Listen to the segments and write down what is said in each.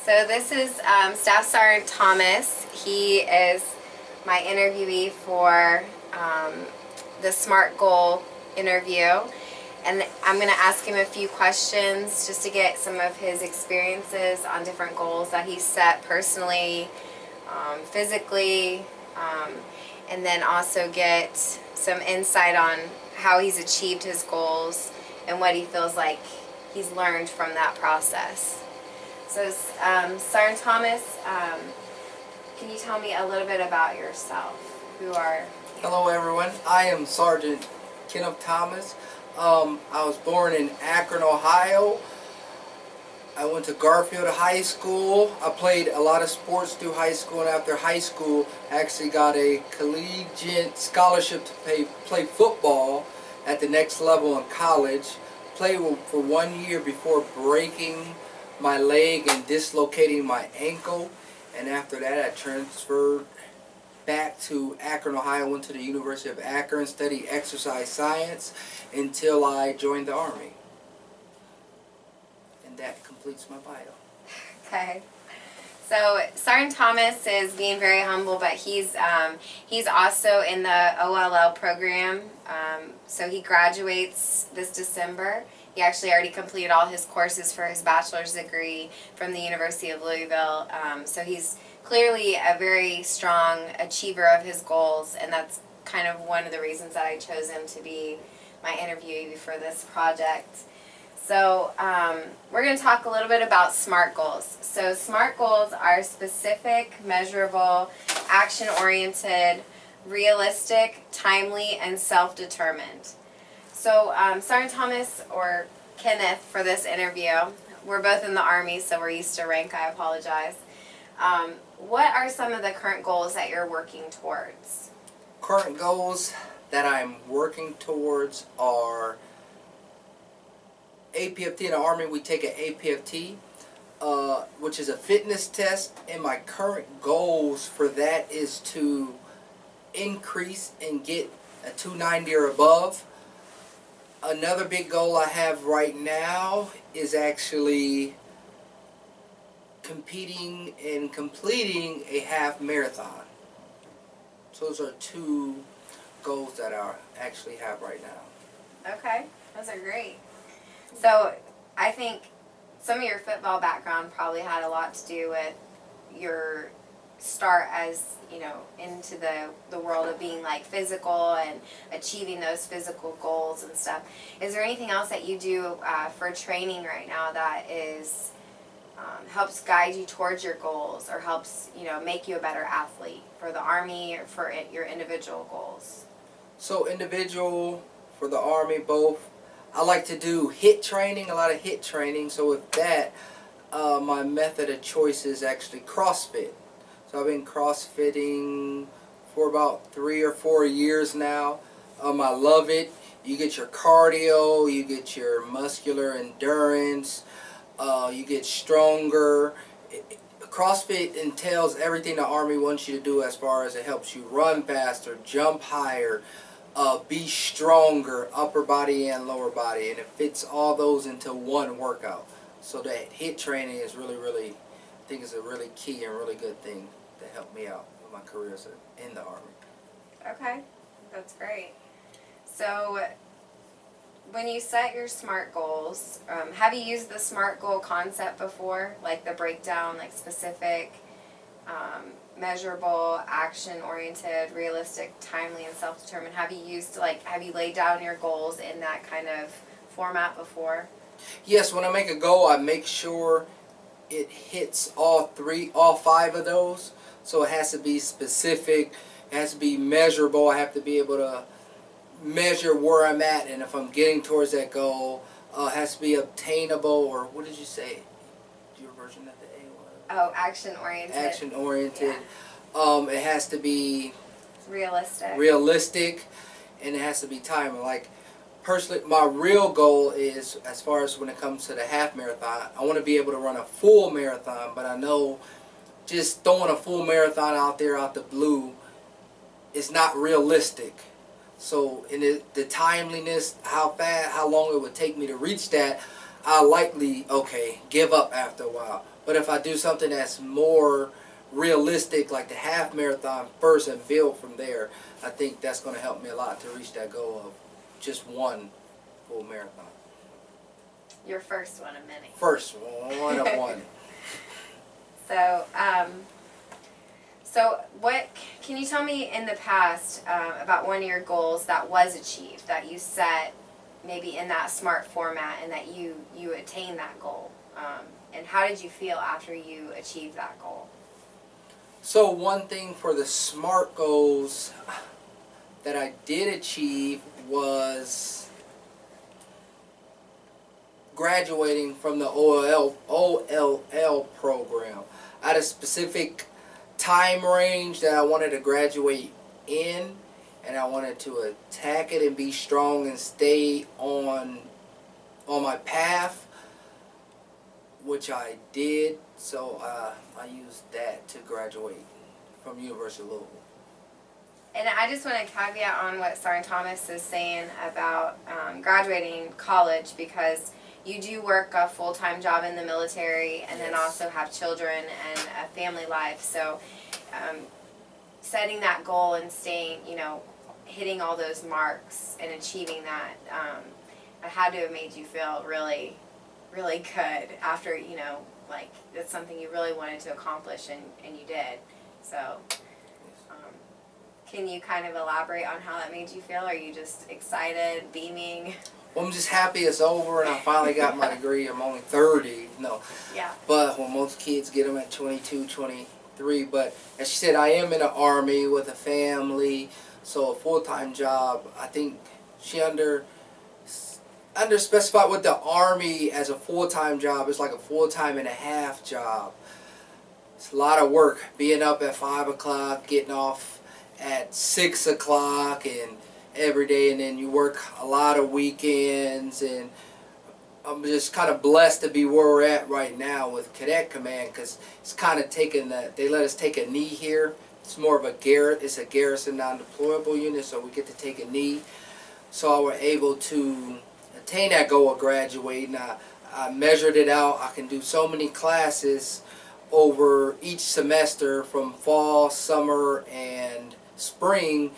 So this is Staff Sergeant Thomas. He is my interviewee for the SMART goal interview. And I'm going to ask him a few questions just to get some of his experiences on different goals that he set personally, physically, and then also get some insight on how he's achieved his goals and what he feels like he's learned from that process. So, Sergeant Thomas, can you tell me a little bit about yourself? Who are you? Hello everyone, I am Sergeant Kenneth Thomas. I was born in Akron, Ohio. I went to Garfield High School. I played a lot of sports through high school, and after high school I actually got a collegiate scholarship to play football at the next level in college. Played for 1 year before breaking my leg and dislocating my ankle, and after that I transferred back to Akron, Ohio. Went to the University of Akron, studied exercise science until I joined the Army. And that completes my bio. Okay. So Sergeant Thomas is being very humble, but he's also in the OLL program. So he graduates this December. He actually already completed all his courses for his bachelor's degree from the University of Louisville. So he's clearly a very strong achiever of his goals, and that's kind of one of the reasons that I chose him to be my interviewee for this project. So we're going to talk a little bit about SMART goals. So SMART goals are specific, measurable, action-oriented, realistic, timely, and self-determined. So Sergeant Thomas, or Kenneth for this interview, we're both in the Army, so we're used to rank, I apologize. What are some of the current goals that you're working towards? Current goals that I'm working towards are APFT. In the Army we take an APFT, which is a fitness test, and my current goals for that is to increase and get a 290 or above. Another big goal I have right now is actually competing and completing a half marathon. So those are two goals that I actually have right now. Okay, those are great. So I think some of your football background probably had a lot to do with your start as, you know, into the world of being like physical and achieving those physical goals and stuff. Is there anything else that you do for training right now that is helps guide you towards your goals, or helps, you know, make you a better athlete for the Army or for your individual goals? So individual, for the Army, both. I like to do HIIT training, a lot of HIIT training. So with that, my method of choice is actually CrossFit. So I've been CrossFitting for about 3 or 4 years now. I love it. You get your cardio, you get your muscular endurance, you get stronger. CrossFit entails everything the Army wants you to do, as far as it helps you run faster, jump higher, be stronger, upper body and lower body, and it fits all those into one workout. So that HIIT training is really, I think is a really key and really good thing to help me out with my career in the Army. Okay, that's great. So when you set your SMART goals, have you used the SMART goal concept before? Like the breakdown, like specific, measurable, action-oriented, realistic, timely, and self-determined. Have you laid down your goals in that kind of format before? Yes, when I make a goal, I make sure it hits all 5 of those. So it has to be specific, it has to be measurable. I have to be able to measure where I'm at, and if I'm getting towards that goal. It has to be obtainable, or what did you say your version of the A was? Oh, action-oriented. Action-oriented. Yeah. It has to be realistic, and it has to be timely. Like, personally, my real goal is, as far as when it comes to the half marathon, I want to be able to run a full marathon, but I know just throwing a full marathon out there out the blue is not realistic. So in the timeliness, how long it would take me to reach that, I'll likely, okay, give up after a while. But if I do something that's more realistic, like the half marathon first and build from there, I think that's going to help me a lot to reach that goal of just one full marathon. Your first one of many. First one of one. So, so what can you tell me in the past about one of your goals that was achieved, that you set maybe in that SMART format, and that you attained that goal? And how did you feel after you achieved that goal? So one thing for the SMART goals that I did achieve was graduating from the OLL program. I had a specific time range that I wanted to graduate in, and I wanted to attack it and be strong and stay on my path, which I did. So I used that to graduate from University of Louisville. And I just want to caveat on what Sergeant Thomas is saying about graduating college, because you do work a full-time job in the military, and then also have children and a family life. So setting that goal and staying, hitting all those marks and achieving that, it had to have made you feel really, really good after, like that's something you really wanted to accomplish, and you did. So can you kind of elaborate on how that made you feel? Are you just excited, beaming? Well, I'm just happy it's over and I finally got my degree. I'm only 30, Yeah. But when most kids get them at 22, 23. But as she said, I am in the Army with a family, so a full-time job. I think she underspecified with the Army as a full-time job. It's like a full-time and a half job. It's a lot of work, being up at 5 o'clock, getting off at 6 o'clock and every day, and then you work a lot of weekends. And I'm just kind of blessed to be where we're at right now with Cadet Command, because it's kind of taken that they let us take a knee here. It's more of a it's a garrison non-deployable unit, so we get to take a knee. So I was able to attain that goal of graduating. I measured it out. I can do so many classes over each semester from fall, summer, and spring,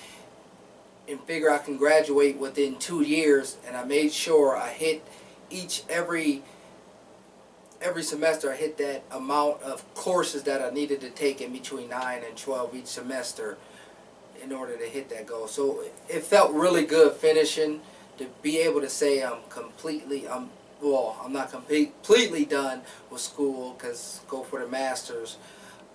and figure I can graduate within 2 years. And I made sure I hit every semester I hit that amount of courses that I needed to take in between 9 and 12 each semester in order to hit that goal. So it felt really good finishing, to be able to say I'm not completely done with school, because go for the master's,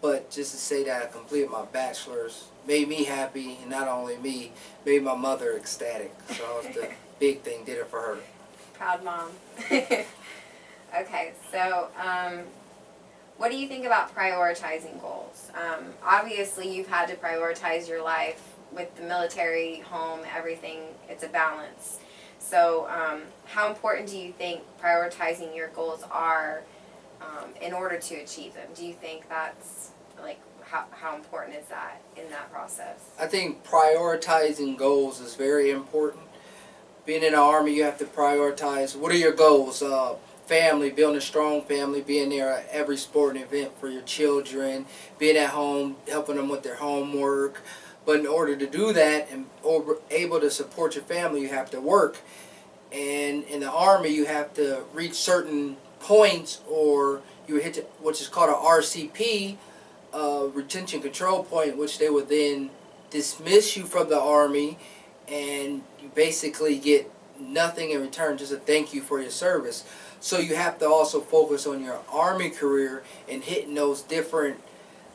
but just to say that I completed my bachelor's made me happy, and not only me, made my mother ecstatic. So that was the big thing, did it for her. Proud mom. Okay, so what do you think about prioritizing goals? Obviously, you've had to prioritize your life with the military, home, everything. It's a balance. So how important do you think prioritizing your goals are in order to achieve them? Do you think that's, like, how important is that in that process? I think prioritizing goals is very important. Being in the Army, you have to prioritize, what are your goals? Family, building a strong family, being there at every sporting event for your children, being at home, helping them with their homework. But in order to do that and able to support your family, you have to work. And in the Army, you have to reach certain points, or you hit which is called a RCP, retention control point, which they would then dismiss you from the Army, and you basically get nothing in return, just a thank you for your service. So you have to also focus on your Army career and hitting those different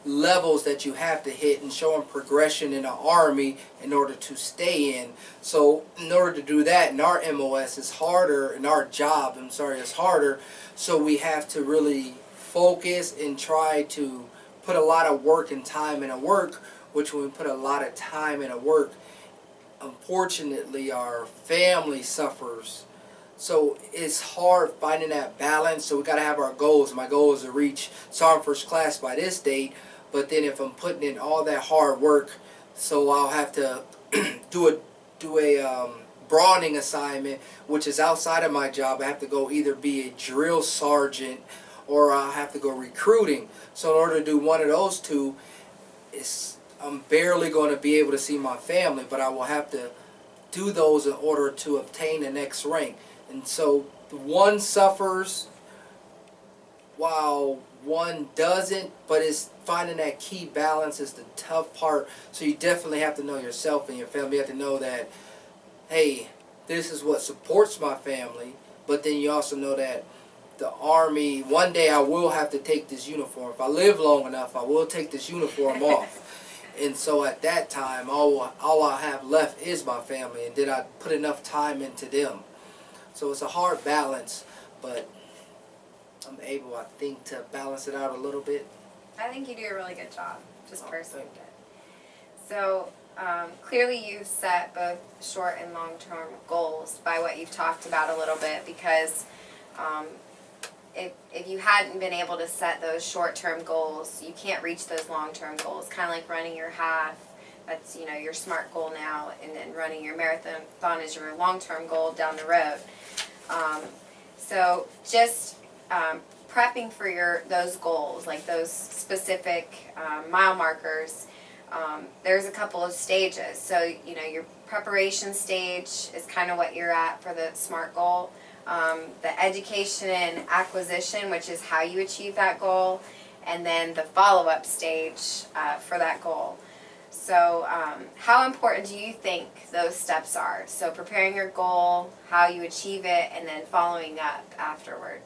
levels that you have to hit, and showing progression in the Army in order to stay in. So in order to do that in our MOS, it's harder, in our job, it's harder. So we have to really focus and try to put a lot of work and time into work, which when we put a lot of time into work, unfortunately our family suffers. So it's hard finding that balance. So we got to have our goals. My goal is to reach Sergeant First Class by this date, but then if I'm putting in all that hard work, so I'll have to do a broadening assignment, which is outside of my job. I have to go either be a drill sergeant or I have to go recruiting. So in order to do one of those two, I'm barely going to be able to see my family, but I will have to do those in order to obtain the next rank. And so one suffers while one doesn't, but it's finding that key balance is the tough part. So you definitely have to know yourself and your family. You have to know that, hey, this is what supports my family, but then you also know that the Army, one day I will have to take this uniform. If I live long enough, I will take this uniform off. And so at that time, all I have left is my family, and did I put enough time into them? So it's a hard balance, but I'm able, I think, to balance it out a little bit. I think you do a really good job, just personally. Thank you. So clearly you've set both short and long-term goals by what you've talked about a little bit, because if you hadn't been able to set those short-term goals, you can't reach those long-term goals. Kind of like running your half, that's your SMART goal now, and then running your marathon is your long-term goal down the road. So just prepping for those goals, like those specific mile markers, there's a couple of stages. So your preparation stage is kind of what you're at for the SMART goal. The education and acquisition, which is how you achieve that goal, and then the follow-up stage for that goal. So how important do you think those steps are? So preparing your goal, how you achieve it, and then following up afterwards.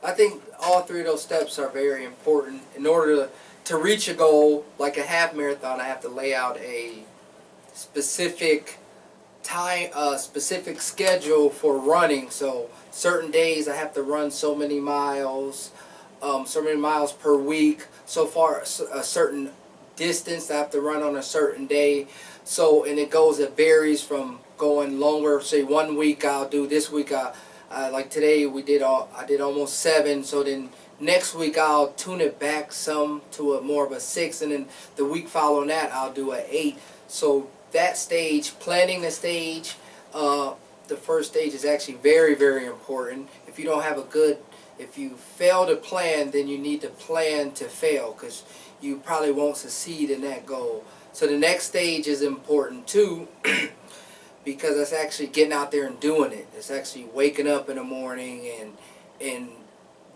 I think all three of those steps are very important. In order to reach a goal, like a half marathon, I have to lay out a specific time, specific schedule for running. So certain days I have to run so many miles per week. So far, a certain distance I have to run on a certain day. So, and it varies from going longer. Say 1 week I'll do, this week like today I did almost 7. So then next week I'll tune it back some to more of a 6, and then the week following that I'll do an 8. So that stage, planning the stage, the first stage is actually very, very important. If you fail to plan, then you need to plan to fail, because you probably won't succeed in that goal. So the next stage is important too, because it's actually getting out there and doing it. It's actually waking up in the morning and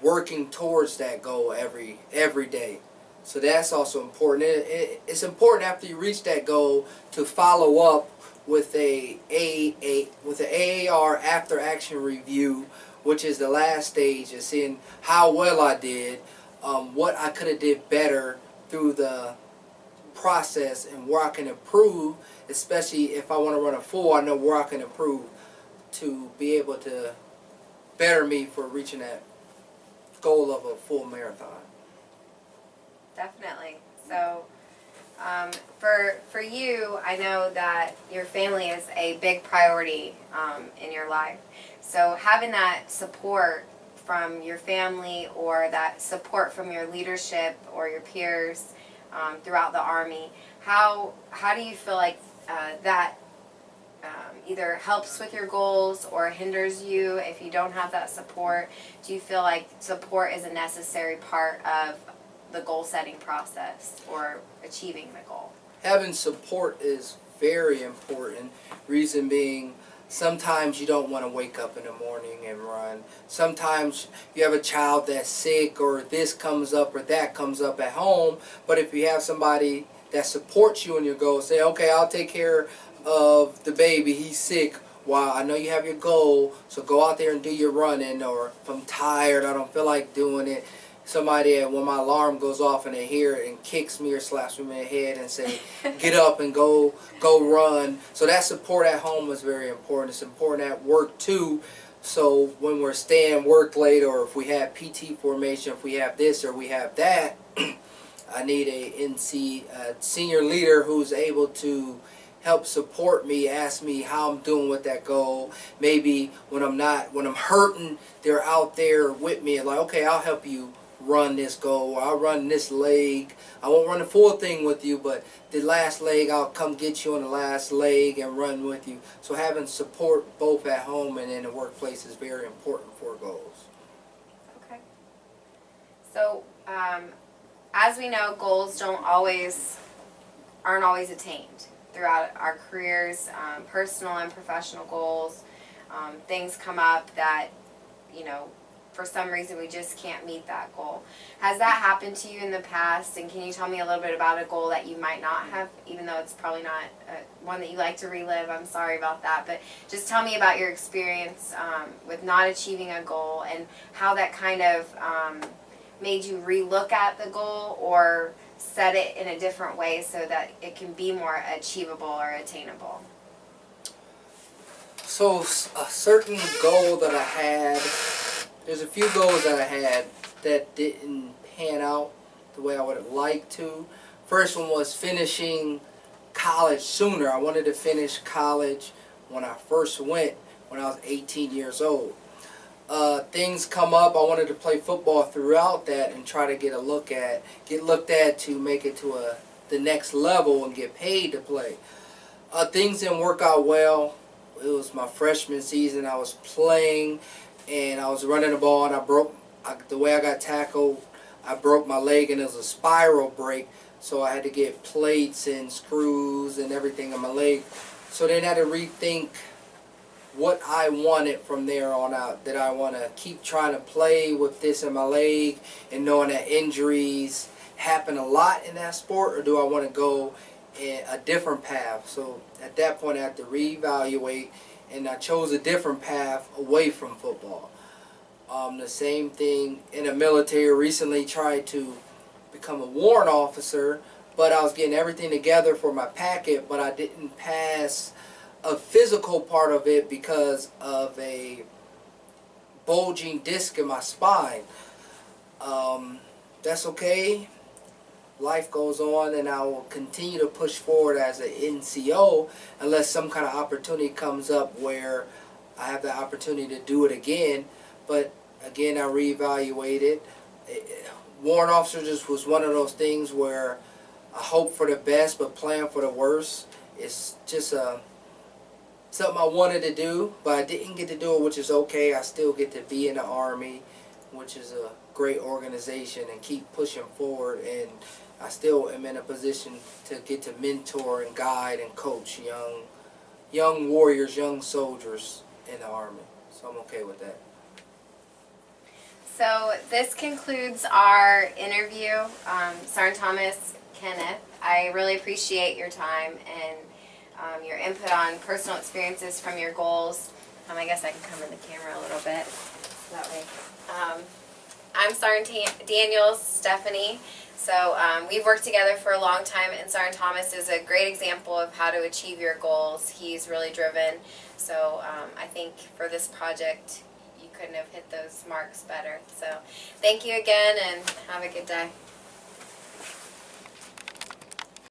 working towards that goal every day. So that's also important. It's important after you reach that goal to follow up with an AAR after action review, which is the last stage, of seeing how well I did, what I could have did better through the process, and where I can improve. Especially if I want to run a full, I know where I can improve to be able to better me for reaching that goal of a full marathon. Definitely. So for you, I know that your family is a big priority in your life. So having that support from your family, or that support from your leadership or your peers throughout the Army, how do you feel like that either helps with your goals or hinders you if you don't have that support? Do you feel like support is a necessary part of the goal setting process or achieving the goal? Having support is very important. Reason being, sometimes you don't want to wake up in the morning and run. Sometimes you have a child that's sick, or this comes up or that comes up at home. But if you have somebody that supports you in your goal, say, okay, I'll take care of the baby, he's sick. Well, I know you have your goal, so go out there and do your running. Or if I'm tired, I don't feel like doing it, somebody, when my alarm goes off and they hear it and kicks me or slaps me in the head and say, get up and go run. So that support at home is very important. It's important at work too. So when we're staying work late, or if we have PT formation, if we have this or we have that, I need a NC senior leader who's able to help support me, ask me how I'm doing with that goal. Maybe when I'm hurting, they're out there with me, like, okay, I'll help you run this goal, or I'll run this leg. I won't run the full thing with you, but the last leg, I'll come get you on the last leg and run with you. So having support both at home and in the workplace is very important for goals. Okay. So, as we know, goals aren't always attained throughout our careers, personal and professional goals. Things come up that, you know, for some reason we just can't meet that goal. Has that happened to you in the past? And can you tell me a little bit about a goal that you might not have, even though it's probably not one that you like to relive? I'm sorry about that. But just tell me about your experience with not achieving a goal and how that kind of made you relook at the goal or set it in a different way so that it can be more achievable or attainable. So a certain goal that I had, there's a few goals that I had that didn't pan out the way I would have liked to. First one was finishing college sooner. I wanted to finish college when I first went, when I was 18 years old. Things come up. I wanted to play football throughout that and try to get looked at to make it to the next level and get paid to play. Things didn't work out well. It was my freshman season. I was playing and I was running the ball and the way I got tackled, I broke my leg and it was a spiral break. So I had to get plates and screws and everything on my leg. So then I had to rethink what I wanted from there on out. Did I want to keep trying to play with this in my leg and knowing that injuries happen a lot in that sport, or do I want to go in a different path? So at that point I had to reevaluate, and I chose a different path away from football. The same thing in the military. Recently tried to become a warrant officer, but I was getting everything together for my packet, but I didn't pass a physical part of it because of a bulging disc in my spine. That's okay. Life goes on, and I will continue to push forward as an NCO unless some kind of opportunity comes up where I have the opportunity to do it again. But again, I reevaluated. Warrant officer just was one of those things where I hope for the best but plan for the worst. It's just something I wanted to do, but I didn't get to do it, which is okay. I still get to be in the Army, which is a great organization, and keep pushing forward, and I still am in a position to get to mentor and guide and coach young warriors, young soldiers in the Army. So I'm okay with that. So this concludes our interview. Sergeant Thomas Kenneth, I really appreciate your time and your input on personal experiences from your goals. I guess I can come in the camera a little bit that way. I'm Sergeant Daniels, Stephanie. So we've worked together for a long time, and Sergeant Thomas is a great example of how to achieve your goals. He's really driven. So I think for this project, you couldn't have hit those marks better. So thank you again, and have a good day.